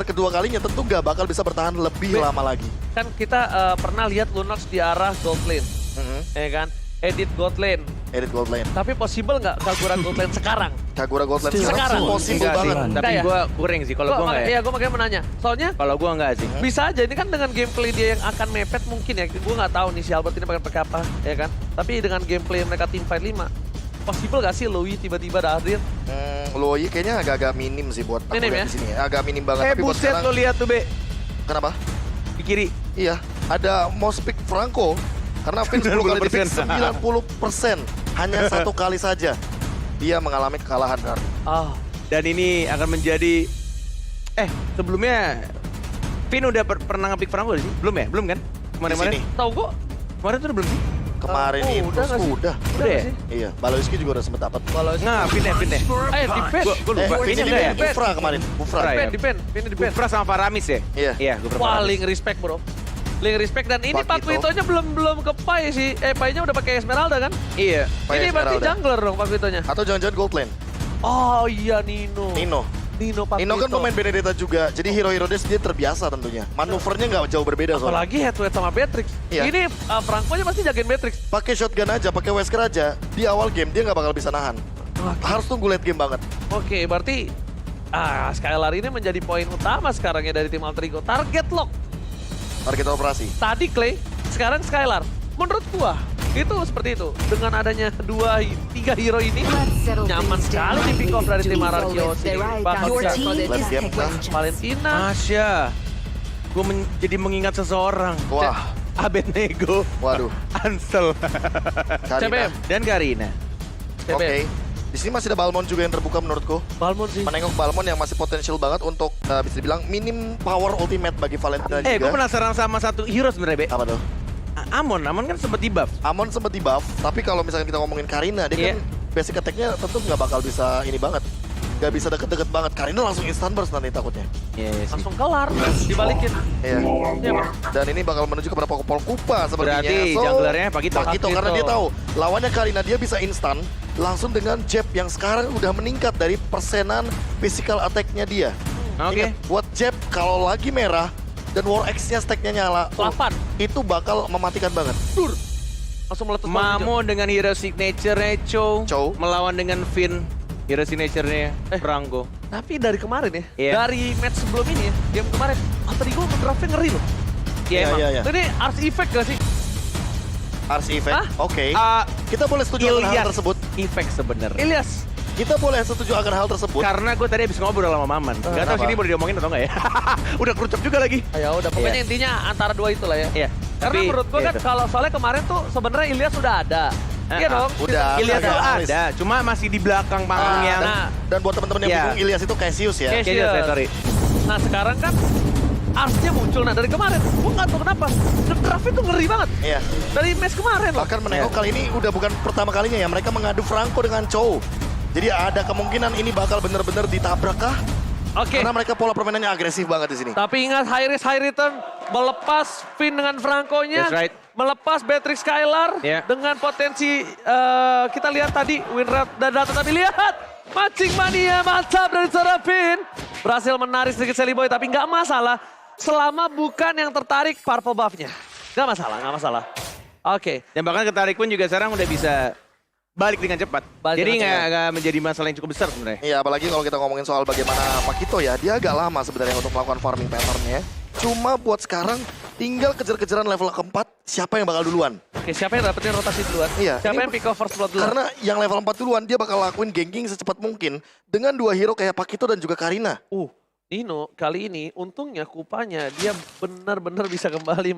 kedua kalinya tentu nggak bakal bisa bertahan lebih lama lagi. Kan kita pernah lihat Lunox di arah gold lane, ya kan? Edit gold lane. Edit gold lane. Tapi possible nggak Kagura gold lane sekarang? Kagura gold lane Sekarang. possible Enggak sih, banget. tapi Enggak ya? gue kurang sih kalau gue enggak ya. Iya, gue makanya menanya. Soalnya Kalau gue enggak sih. bisa aja ini kan dengan gameplay dia yang akan mepet mungkin ya. Gue nggak tahu nih si Albert ini pakai apa, ya kan? Tapi dengan gameplay mereka tim fight 5, possible gak sih Louis tiba-tiba ada hadir? Loi kayaknya agak-agak minim sih buat aku Minim lihat ya? di sini. Agak minim banget. Tapi buat Buset sekarang, lo lihat tuh Be, kenapa? di kiri. Iya, ada most pick Franco. Karena Finn 10 kali di pick 90%. Hanya satu kali saja dia mengalami kekalahan. Ah, Dan ini akan menjadi... sebelumnya Vin udah pernah nge-pick Franco sih? Belum ya? Belum kan? Di Kemarin-kemarin? sini. tahu gue. Kemarin tuh udah belum sih? Kemarin Oh, itu udah nggak sih? udah. Udah ya? sih? Iya, Baloiski juga udah sempat dapat. Kalau Nggak, Vin ya? defend. Gue lupa. Vin Vinnya ini enggak ya? Bufra kemarin. Bufra. Bufra ya? Defend. Gufra sama Faramis ya? Iya. Iya, Gufra Paling respect bro. Paling respect dan ini Pakito. Pakitonya belum ke Pai sih. Pai-nya udah pakai Esmeralda kan? Iya. Pai Ini berarti Esmeralda. jungler dong Pakitonya. Atau jangan-jangan gold lane. Oh iya Nino. Nino. Pakito. Nino kan pemain Benedetta juga, jadi hero-hero dia terbiasa tentunya. Manuvernya nggak jauh berbeda soalnya. Apalagi head to head sama Beatrix. Iya. Ini Franco-nya pasti jagain Beatrix. Pakai shotgun aja, pakai Wesker aja, di awal game dia nggak bakal bisa nahan. Harus tunggu late game banget. Oke, berarti Skylar ini menjadi poin utama sekarang ya dari tim Alter Ego. Target lock. Target operasi. Tadi Clay, sekarang Skylar. Menurut gua itu seperti itu. Dengan adanya 3 hero ini nyaman sekali di pick off dari tim Ararkios ini. Bahkan Let's game kah? Valentina. Masya. Gue jadi mengingat seseorang. Wah, Abednego. waduh. Ansel. Karina. CBM. Dan Karina. Oke. Di sini masih ada Balmond juga yang terbuka menurutku. Balmond sih. Menengok Balmond yang masih potensial banget untuk bisa dibilang minim power ultimate bagi Valentina juga. Gue penasaran sama satu hero sebenarnya, Be. Apa tuh? Amon kan sempat di buff. Amon sempat di buff, tapi kalau misalnya kita ngomongin Karina, dia Iya. kan basic attack-nya tentu nggak bakal bisa ini banget. Nggak bisa deket-deket banget. Karina langsung instant burst nanti takutnya. Iya sih. Langsung kelar, dibalikin. Iya. Iya, Bang. Dan ini bakal menuju kepada Pokepol Kupa sepertinya. Berarti junglernya Pakito. Pakito, karena dia tahu lawannya Karina dia bisa instan langsung dengan jab yang sekarang udah meningkat dari persenan physical attack-nya dia. Oke. Ingat, buat jab kalau lagi merah dan War X-nya stack-nya nyala, 8. itu bakal mematikan banget. Langsung meletus. Mamo dengan hero signature-nya Chow. melawan dengan Finn. Hero signature-nya Franco. Tapi dari kemarin ya, Iya. dari match sebelum ini ya, game kemarin, Alter Ego ngedraftnya ngeri loh. Iya emang. Iya. Ini Ars Effect gak sih? Ars Effect, Hah? oke. Ah, Kita boleh setuju akan hal Ilyas tersebut. Effect sebenarnya. Ilyas. Kita boleh setuju akan hal tersebut. Karena gue tadi habis ngobrol sama Maman. Gak tau kenapa? sini boleh diomongin atau enggak ya. Udah kerucap juga lagi. Ya udah, pokoknya intinya antara dua itulah ya. Iya. Karena menurut gua kan gitu. kalau soalnya kemarin tuh sebenarnya Ilyas sudah ada. Iya dong. Udah. Ilyas tuh Ada. ada, cuma masih di belakang panggung yang... Nah, Dan buat teman-teman yang Iya. bingung, Ilyas itu Cassius ya. Cassius. Iya, sorry. nah sekarang kan Arsnya muncul. Nah dari kemarin, gua nggak tahu kenapa. Draft itu ngeri banget. Iya. Dari match kemarin loh. Bahkan menengok kali ini udah bukan pertama kalinya ya, mereka mengadu Franco dengan Chow. Jadi ada kemungkinan ini bakal bener-bener ditabrak kah? Oke. Karena mereka pola permainannya agresif banget di sini. Tapi ingat high risk high return, melepas Finn dengan Franco-nya, That's right. melepas Beatrix Skylar Yeah. dengan potensi kita lihat tadi win rate dan data, tapi lihat mancing mania mantap dari seorang Finn. Berhasil menarik sedikit Sally Boy, tapi nggak masalah selama bukan yang tertarik purple buff-nya. Nggak masalah. Oke. Dan bahkan ketarik pun juga sekarang udah bisa balik dengan cepat. Balik Jadi dengan nggak menjadi masalah yang cukup besar sebenarnya. Iya, apalagi kalau kita ngomongin soal bagaimana Pakito ya, dia agak lama sebenarnya untuk melakukan farming pattern-nya. Cuma buat sekarang tinggal kejar-kejaran level keempat, siapa yang bakal duluan. Oke, siapa yang dapetin rotasi duluan? Iya, Siapa ini yang pick off first blood duluan? Karena yang level 4 duluan, dia bakal lakuin ganking secepat mungkin dengan 2 hero kayak Pakito dan juga Karina. Nino kali ini untungnya kupanya dia benar-benar bisa kembali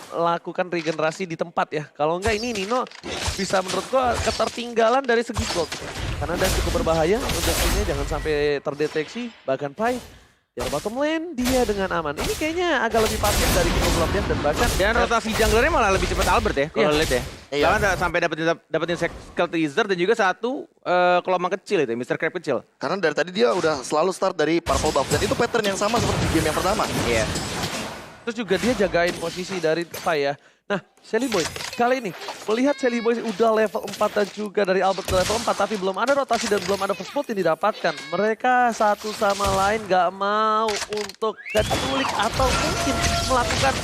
melakukan regenerasi di tempat ya. Kalau enggak ini Nino bisa menurut gua ketertinggalan dari segi gold. Karena dia cukup berbahaya untuk ini jangan sampai terdeteksi. Bahkan Pai di bottom lane dia dengan aman. Ini kayaknya agak lebih pasif dari Kiloglobdian dan bahkan Dan rotasi junglernya malah lebih cepat Albert ya, kalau Iya. lihat ya. Iya. Bahkan sampai dapetin skill teaser dan juga satu kelompok kecil itu, Mr. Crab kecil. Karena dari tadi dia udah selalu start dari purple buff. Dan itu pattern yang sama seperti di game yang pertama. Iya. terus juga dia jagain posisi dari Pai ya. Nah, Sally Boy, kali ini melihat Sally Boys udah level 4 dan juga dari Albert udah level 4 tapi belum ada rotasi dan belum ada first blood yang didapatkan. Mereka satu sama lain gak mau untuk keculik atau mungkin melakukan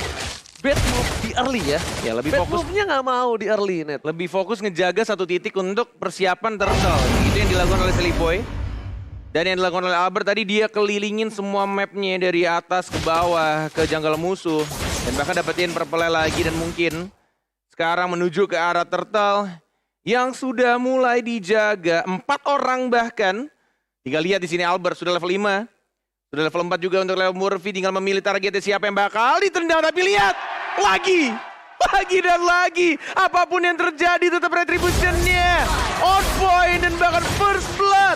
bad move di early ya. Ya lebih Bad fokus. move-nya gak mau di early, Net. Lebih fokus ngejaga satu titik untuk persiapan turtle. Itu yang dilakukan oleh Sally Boy. Dan yang dilakukan oleh Albert tadi dia kelilingin semua mapnya dari atas ke bawah ke jungle musuh. Dan bahkan dapetin purple lagi dan mungkin sekarang menuju ke arah turtle yang sudah mulai dijaga. 4 orang bahkan. Tinggal lihat di sini Albert sudah level 5. Sudah level 4 juga untuk Leo Murphy. Tinggal memilih targetnya siapa yang bakal ditendang. Tapi lihat lagi dan lagi. Apapun yang terjadi tetap retributionnya. On point dan bahkan first blood.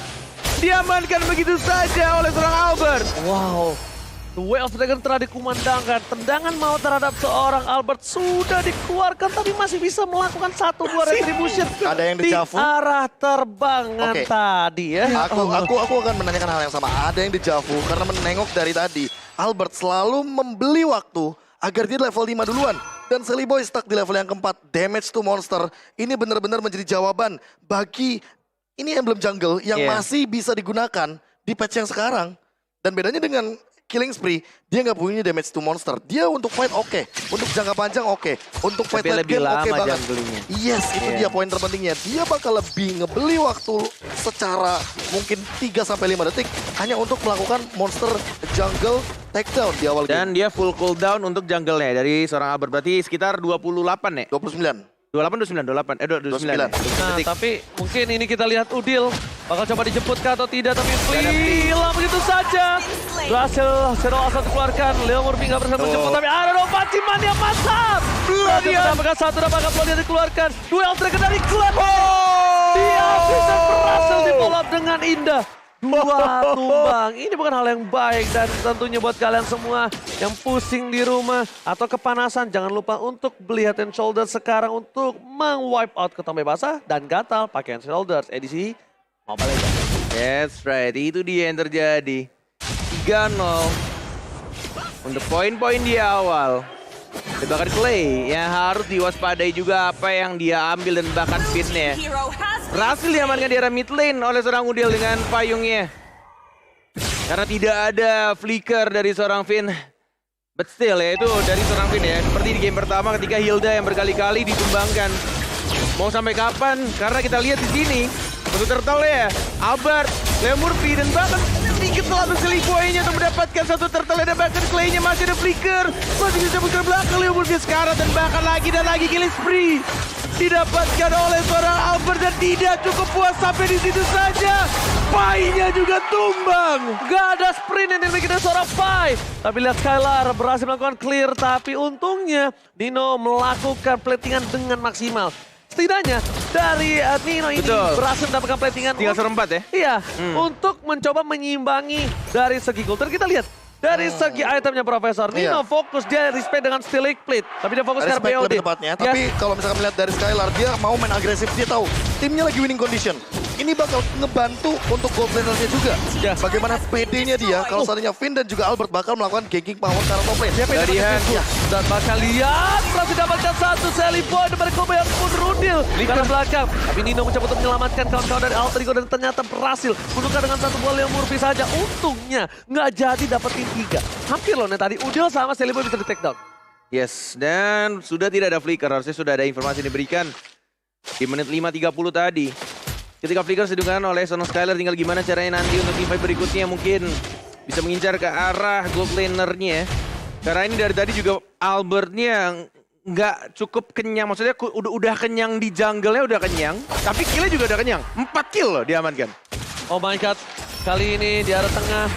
Diamankan begitu saja oleh seorang Albert. Wow, The Way of Dragon telah dikumandangkan. Tendangan maut terhadap seorang Albert sudah dikeluarkan tapi masih bisa melakukan 1-2 retribution. Ada yang di dejavu? arah terbangan Oke. tadi ya. Aku akan menanyakan hal yang sama. Ada yang dejavu karena menengok dari tadi. Albert selalu membeli waktu agar dia level 5 duluan. Dan Sally Boy stuck di level yang keempat. Damage to monster. Ini benar-benar menjadi jawaban bagi ini emblem jungle yang Iya. masih bisa digunakan di patch yang sekarang. Dan bedanya dengan Killing Spree, dia nggak punya damage to monster. Dia untuk fight oke. Untuk jangka panjang oke. Untuk fight Tapi late lebih game oke lama banget. junglingnya. Yes, itu Iya. dia poin terpentingnya. Dia bakal lebih ngebeli waktu secara mungkin 3-5 detik hanya untuk melakukan monster jungle takedown di awal Dan game. dia full cooldown untuk jungle-nya dari seorang Albert. Berarti sekitar 28 ya? 29. 28, 29, 29 ya? 29. Nah, tapi mungkin ini kita lihat Udil bakal coba dijemput kah atau tidak, tapi hilang begitu saja. Berhasil Shadow Assault dikeluarkan, Leo Murphy nggak berhasil menjemput, tapi ada Ropaciman yang mantap. Berhasil mendapatkan satu dan bakal Blood yang dikeluarkan. Duel Dragon dari Clan. Dia bisa berhasil di follow up dengan indah. 2 tumbang, ini bukan hal yang baik dan tentunya buat kalian semua yang pusing di rumah atau kepanasan, jangan lupa untuk beli Head and Shoulders sekarang untuk meng-wipe out ketombe basah dan gatal pakai Head and Shoulders edisi Mobile Legends. That's right, itu dia yang terjadi. 3-0 untuk poin-poin di awal. Dan bahkan Clay yang harus diwaspadai juga apa yang dia ambil dan bahkan pinnya. Berhasil diamankan di area mid lane oleh seorang Udil dengan payungnya. Karena tidak ada flicker dari seorang Finn. But still ya itu dari seorang Finn ya. Seperti di game pertama ketika Hilda yang berkali-kali ditumbangkan. Mau sampai kapan? Karena kita lihat di sini. Untuk turtle ya, Albert, Leo Murphy dan bahkan sedikit telah Sally Boy-nya untuk mendapatkan satu turtle dan bahkan Clay-nya masih ada flicker. Masih bisa cabut ke belakang Leo Murphy sekarang dan bahkan lagi killing spree. Didapatkan oleh seorang Albert dan tidak cukup puas sampai di situ saja. Pai-nya juga tumbang. Gak ada sprint yang dimiliki dari seorang Pai. Tapi lihat Skylar berhasil melakukan clear, tapi untungnya Nino melakukan platingan dengan maksimal. Setidaknya dari Nino ini Betul. berhasil mendapatkan platingan. 3/4 ya. Iya, untuk mencoba menyimbangi dari segi gold. Dan kita lihat dari segi itemnya Profesor. Nino Iya. fokus, dia respect dengan Stilic Plate. Tapi dia fokus ke Respect BOD. lebih tepatnya. Tapi kalau misalkan melihat dari Skylar, dia mau main agresif. Dia tahu timnya lagi winning condition. Ini bakal ngebantu untuk gold laner-nya juga. Ya. Bagaimana PD-nya dia kalau seandainya Finn dan juga Albert bakal melakukan ganking power ke arah top lane. Siapa yang Dari dapat Han. itu? Dan bakal lihat berhasil dapatkan satu Sally Boy dari Kobe yang pun Rudil ke arah belakang. Tapi Nino mencoba untuk menyelamatkan kawan-kawan dari Alter Ego dan ternyata berhasil menukar dengan satu bola yang Murphy saja. Untungnya nggak jadi dapetin 3. Hampir loh nih tadi Udil sama Sally Boy bisa di take down. Yes, dan sudah tidak ada flicker. Harusnya sudah ada informasi yang diberikan di menit 5.30 tadi. Ketika flicker sedangkan oleh Sono Skylar, tinggal gimana caranya nanti untuk teamfight berikutnya mungkin bisa mengincar ke arah gold laner-nya. Karena ini dari tadi juga Albertnya nggak cukup kenyang. Maksudnya udah kenyang di jungle-nya udah kenyang. Tapi kill-nya juga udah kenyang. 4 kill loh diamankan. Oh my god, kali ini di arah tengah.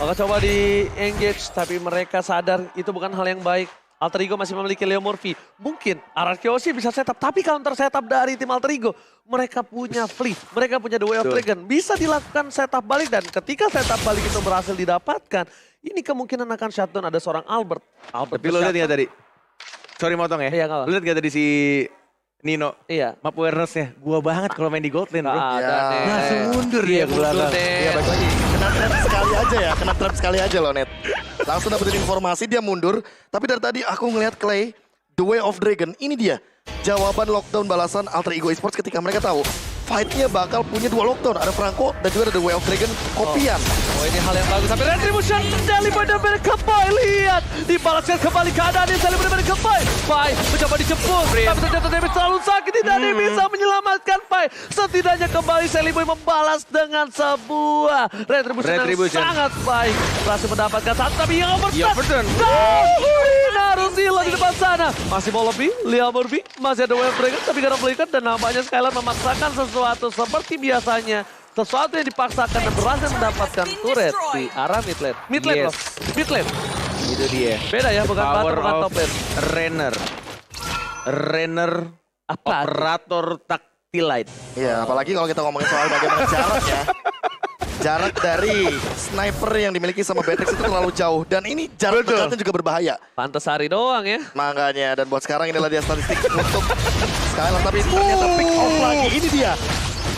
Maka coba di engage, tapi mereka sadar itu bukan hal yang baik. Alter Ego masih memiliki Leo Murphy. Mungkin Arkeosi bisa setup, tapi counter setup dari tim Alter Ego. Mereka punya Flea, mereka punya The Way of Betul. Dragon. Bisa dilakukan setup balik dan ketika setup balik itu berhasil didapatkan, ini kemungkinan akan shutdown ada seorang Albert. Tapi lo lihat nggak tadi? Sorry motong ya. Iya, nggak apa. Lo lihat nggak tadi si Nino? Iya. Map awareness-nya. Gua banget kalau main di gold lane bro. Nggak ada Ya. nih. Langsung mundur Iya, dia ke mundur belakang. nih. Iya, balik lagi. Kena trap sekali aja ya, kena trap sekali aja loh, Net. Langsung dapetin informasi, dia mundur. Tapi dari tadi aku ngelihat Clay, The Way of Dragon, ini dia. jawaban lockdown balasan Alter Ego Esports ketika mereka tahu fight-nya bakal punya 2 lockdown. Ada Franco dan juga ada The Way of Dragon kopian. Oh ini hal yang bagus, tapi Retribution dari benar-benar Kepai, lihat dibalaskan kembali keadaannya dari benar-benar Kepai. Pai mencoba dijemput, tapi ternyata Damage terlalu sakit, tidak ada yang bisa menyelamatkan Pai. Setidaknya kembali Seliboy membalas dengan sebuah Retribution yang sangat baik. Berhasil mendapatkan satu, tapi yang overturn. Harus hilang di depan sana. Masih mau lebih, Liam Murphy, masih ada Way of Dragon, tapi karena Flicker dan nampaknya Skylar memaksakan sesuatu seperti biasanya. Sesuatu yang dipaksakan dan berhasil mendapatkan turret di arah mid lane. Mid lane loh, mid lane. Itu dia. Beda ya, bukan Power bottom, bukan of top lane. Renner Apa? operator tactilite. Iya, apalagi kalau kita ngomongin soal bagaimana jaraknya. Jarak dari sniper yang dimiliki sama Beatrix itu terlalu jauh. Dan ini jarak dekatnya juga berbahaya. Pantes hari doang ya. Makanya, dan buat sekarang inilah dia statistik untuk Skylar. Tapi ternyata pick off lagi, ini dia.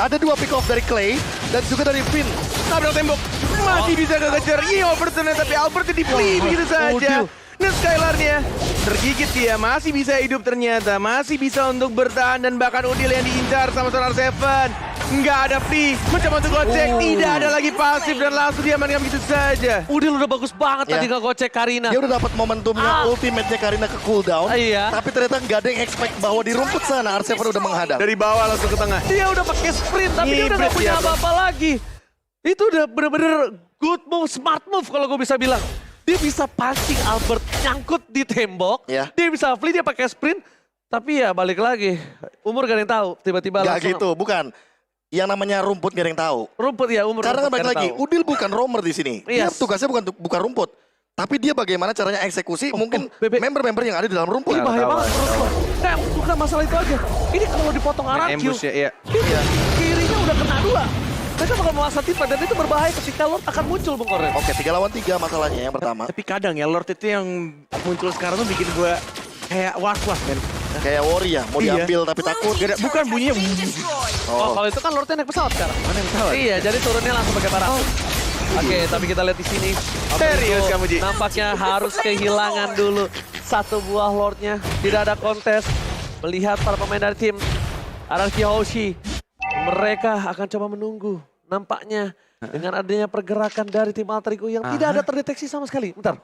Ada 2 pick off dari Clay dan juga dari Finn. Tabrak tembok. Masih bisa kekejar. Ini overturn tapi Albert di-play begitu saja. Dan Skylarnya tergigit dia. Masih bisa hidup ternyata. Masih bisa untuk bertahan dan bahkan Udil yang diincar sama Solar Seven. Nggak ada free. Mencoba untuk gocek. Tidak ada lagi pasif dan langsung diamankan begitu saja. Udil udah bagus banget tadi ngegocek Karina. Dia udah dapat momentumnya ultimate-nya Karina ke cooldown. Iya. Tapi ternyata nggak ada yang expect bahwa di rumput sana R7 udah menghadang. Dari bawah langsung ke tengah. Dia udah pakai sprint, tapi dia udah gak punya apa-apa lagi. Itu udah bener-bener good move, smart move kalau gue bisa bilang. Dia bisa pancing Albert nyangkut di tembok. Ya. Dia bisa flee, dia pakai sprint. Tapi ya balik lagi, umur gak ada yang tahu. Tiba-tiba Gak langsung. gitu, bukan. Yang namanya rumput gak ada yang tahu. Rumput ya, umur. Karena kan rumput balik gak ada lagi, yang tahu. Udil bukan roamer di sini. Dia Yes. tugasnya bukan rumput. Tapi dia bagaimana caranya eksekusi mungkin Bebe. member-member yang ada di dalam rumput. Ini bahaya banget menurut gue. Nah, bukan masalah itu aja. Ini kalau dipotong RRQ, Ambush ya, iya. kirinya udah kena 2. Mereka bakal menguasai tipe dan itu berbahaya ketika Lord akan muncul, Bung Koren. Oke, 3 lawan 3 masalahnya yang pertama. Tapi kadang ya Lord itu yang muncul sekarang tuh bikin gue kayak was-was men. Kayak Worry ya, mau Iya. diambil tapi takut. Bukan bunyinya. Oh, kalau itu kan Lordnya naik pesawat sekarang. Mana yang tahu? Iya, jadi turunnya langsung pakai parah. Oke, tapi kita lihat di sini. Serius kamu, Ji? Nampaknya harus kehilangan dulu satu buah Lordnya. Tidak ada kontes. Melihat para pemain dari tim Araki Hoshi, mereka akan coba menunggu. Nampaknya dengan adanya pergerakan dari tim Alter Ego yang tidak ada terdeteksi sama sekali. Bentar.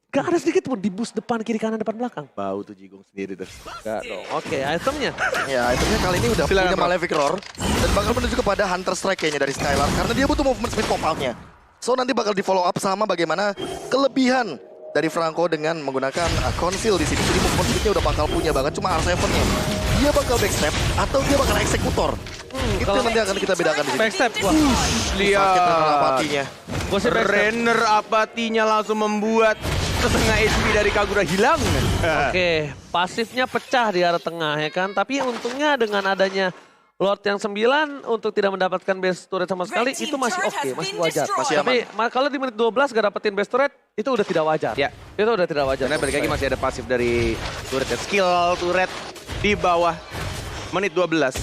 Gak ada sedikit pun di boost depan, kiri, kanan, depan, belakang. Bau tuh Jigong sendiri tuh. Gak dong. Oke, itemnya. Ya, itemnya kali ini udah Silakan, punya Prof. Malefic Roar. Dan bakal menuju kepada Hunter Strike kayaknya dari Skylar. Karena dia butuh movement speed pop-out-nya. So nanti bakal di follow up sama bagaimana kelebihan dari Franco dengan menggunakan conceal di sini. Jadi movement speed-nya udah bakal punya banget. Cuma R7-nya. Dia bakal backstep atau dia bakal eksekutor. Itu kalau- yang nanti akan kita bedakan di sini. Backstep. Wah. Sakit Lihat. apatinya. Gue sih backstep. Renner apatinya langsung membuat setengah HP dari Kagura hilang. Oke, pasifnya pecah di arah tengah ya kan. Tapi untungnya dengan adanya Lord yang 9 untuk tidak mendapatkan base turret sama sekali itu masih oke, masih wajar. Masih Tapi kalau di menit 12 gak dapetin base turret itu udah tidak wajar. Ya. Itu udah tidak wajar. Karena balik lagi masih ada pasif dari turret ya. Skill turret di bawah menit 12.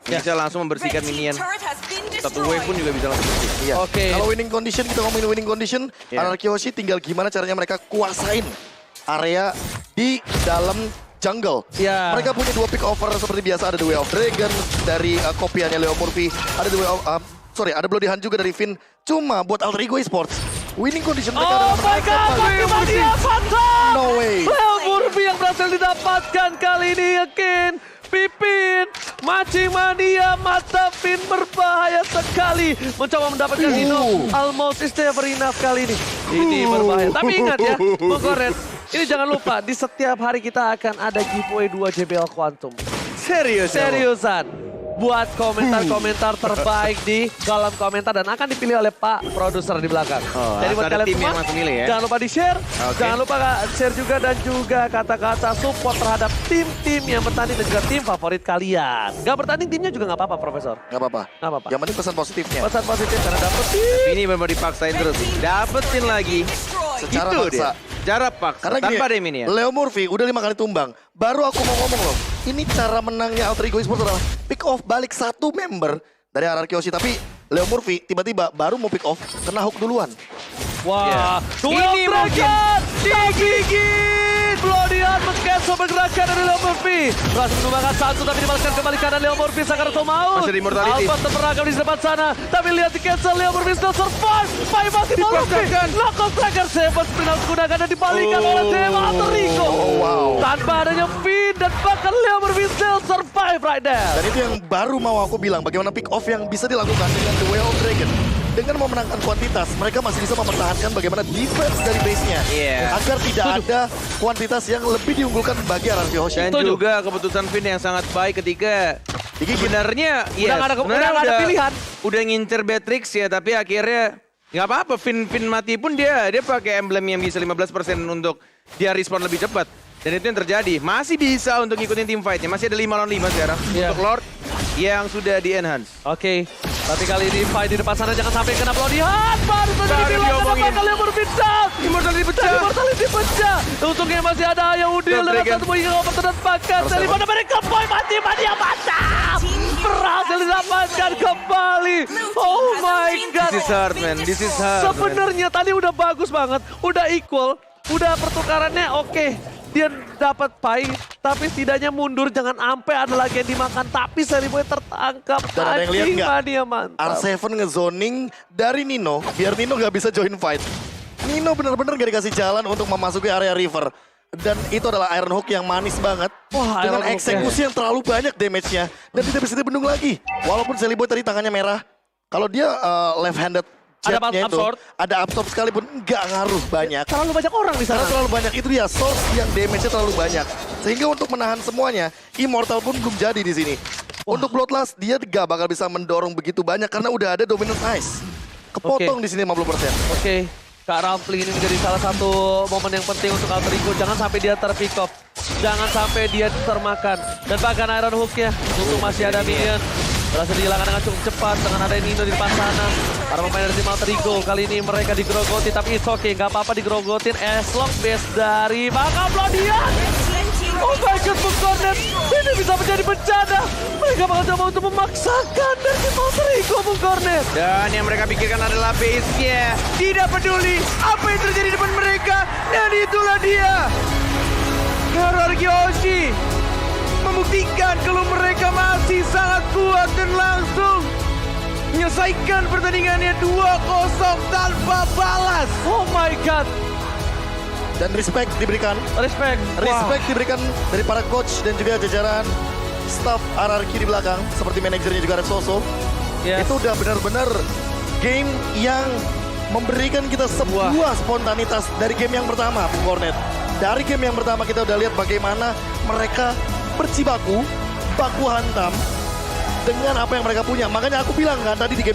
Bisa langsung membersihkan minion. Satu wave pun juga bisa langsung bersih. Iya. Oke. Kalau winning condition, kita ngomongin winning condition, Iya. Araki Hoshi tinggal gimana caranya mereka kuasain area di dalam jungle. Iya. Mereka punya 2 pick over seperti biasa, ada The Way of Dragon dari kopiannya Leo Murphy, ada The Way of ada Bloody Hand juga dari Finn. Cuma buat Alter Ego Esports, winning condition mereka Oh adalah my mereka god, paling bagaimana dia Phantom! No way. Leo Murphy yang berhasil didapatkan kali ini yakin. Pipin, mancing mania, mata Finn berbahaya sekali. Mencoba mendapatkan Dino, almost is never enough kali ini. Ini berbahaya. Tapi ingat ya, Bung Koren, ini jangan lupa di setiap hari kita akan ada giveaway 2 JBL Quantum. Serius. Seriusan. Buat komentar-komentar terbaik di kolom komentar dan akan dipilih oleh Pak Produser di belakang. Oh, Jadi buat ada kalian tim yang semua, langsung milih ya? jangan lupa di-share. Oke. Jangan lupa share juga dan juga kata-kata support terhadap tim-tim yang bertanding dan juga tim favorit kalian. Gak bertanding timnya juga gak apa-apa, Profesor. Gak apa-apa. Gak apa-apa. Yang penting pesan positifnya. Pesan positif karena dapet Ini memang dipaksain terus. Dapetin lagi. Secara Itu paksa. dia. Jarak paksa. Karena Tanpa gini, Demi ya. Leo Murphy udah 5 kali tumbang. Baru aku mau ngomong loh. Ini cara menangnya Alter Ego Esports adalah pick off balik 1 member dari Araki Hoshi. Tapi Leo Murphy tiba-tiba baru mau pick off, kena hook duluan. Wah, Ya. Duel Ini mungkin Dragon digigit. Bloody Hand meng-gas Paksa pergerakan dari Leo Murphy. Berhasil menumbangkan satu tapi dibalaskan kembali kanan Leo Murphy. Sakaruto mau. Masih ada Immortality. Albert terperangkap di depan sana. Tapi lihat di cancel Leo Murphy still survive. Pai masih Murphy. Local Striker Seven sprint harus digunakan dan dibalikan oleh Dema atau Rico. wow. Tanpa adanya Finn dan bahkan Leo Murphy still survive right there. Dan itu yang baru mau aku bilang, bagaimana pick off yang bisa dilakukan dengan The Way of Dragon. Dengan memenangkan kuantitas, mereka masih bisa mempertahankan bagaimana defense dari base-nya. Iya. Agar tidak ada kuantitas yang lebih diunggulkan bagi RRQ Hoshi. Dan Setuju. juga keputusan Finn yang sangat baik ketika sebenarnya Udah nggak ada pilihan. Udah ngincer Beatrix ya, tapi akhirnya nggak apa-apa. Finn mati pun dia pakai emblem yang bisa 15% untuk dia respawn lebih cepat. Dan itu yang terjadi. Masih bisa untuk ngikutin team fight-nya. Masih ada 5 lawan 5 sekarang Iya. untuk Lord yang sudah di-enhance. Oke, tapi kali ini fight di depan sana jangan sampai kena pelodihan. Baru saja Baru dibilang diomongin. kenapa kalian berbincang. Immortality pecah. Immortality pecah. Untungnya masih ada Ayah Udil Top dengan Dragon. satu hingga obat dan bahkan dari mana mereka boy mati yang mantap. Berhasil didapatkan kembali. Oh my god. This is hard, man. This is hard. man. Sebenarnya tadi udah bagus banget, udah equal, udah pertukarannya oke. Dia dapat pai, tapi setidaknya mundur jangan sampai ada lagi yang dimakan. Tapi Seliboy tertangkap. Dan ada yang lihat Anjing, nggak? Mania mantap. R7 ngezoning dari Nino, biar Nino gak bisa join fight. Nino benar-benar gak dikasih jalan untuk memasuki area river. Dan itu adalah Iron Hook yang manis banget. Wah, dengan Iron Hook eksekusi yang terlalu banyak damage-nya. Dan tidak bisa dibendung lagi. Walaupun Seliboy tadi tangannya merah. Kalau dia left-handed Ada jetnya itu, absorb. ada absorb sekalipun nggak ngaruh banyak. Terlalu banyak orang di sana. Karena terlalu banyak itu dia, source yang damage-nya terlalu banyak. Sehingga untuk menahan semuanya, Immortal pun belum jadi di sini. Untuk Bloodlust, dia gak bakal bisa mendorong begitu banyak karena udah ada Dominant Ice. Kepotong di sini 50%. Oke, Kak Rampli ini menjadi salah satu momen yang penting untuk Alter Ego. Jangan sampai dia terpick off. Jangan sampai dia termakan. Dan bahkan Iron Hook-nya, untuk masih ada minion. Berhasil dihilangkan dengan cukup cepat dengan ada Nino di depan sana. Para pemain dari tim Alter Ego kali ini mereka digerogotin, tapi it's okay. Gak apa-apa digerogotin as long base dari Bang Aplodian. Oh my god, Bung Cornet. Ini bisa menjadi bencana. Mereka bakal coba untuk memaksakan dari tim Alter Ego, Bung Cornet. Dan yang mereka pikirkan adalah base-nya. Tidak peduli apa yang terjadi di depan mereka. Dan itulah dia. RRQ Hoshi membuktikan kalau mereka masih sangat kuat dan langsung menyelesaikan pertandingannya 2-0 tanpa balas. Oh my god. Dan respect diberikan. Respect. Respect diberikan dari para coach dan juga jajaran staff RRQ di belakang. Seperti manajernya juga Resoso. Yes. Itu udah benar-benar game yang memberikan kita sebuah spontanitas dari game yang pertama, Bung Cornet. Dari game yang pertama kita udah lihat bagaimana mereka berjibaku, baku hantam dengan apa yang mereka punya. Makanya aku bilang kan tadi di game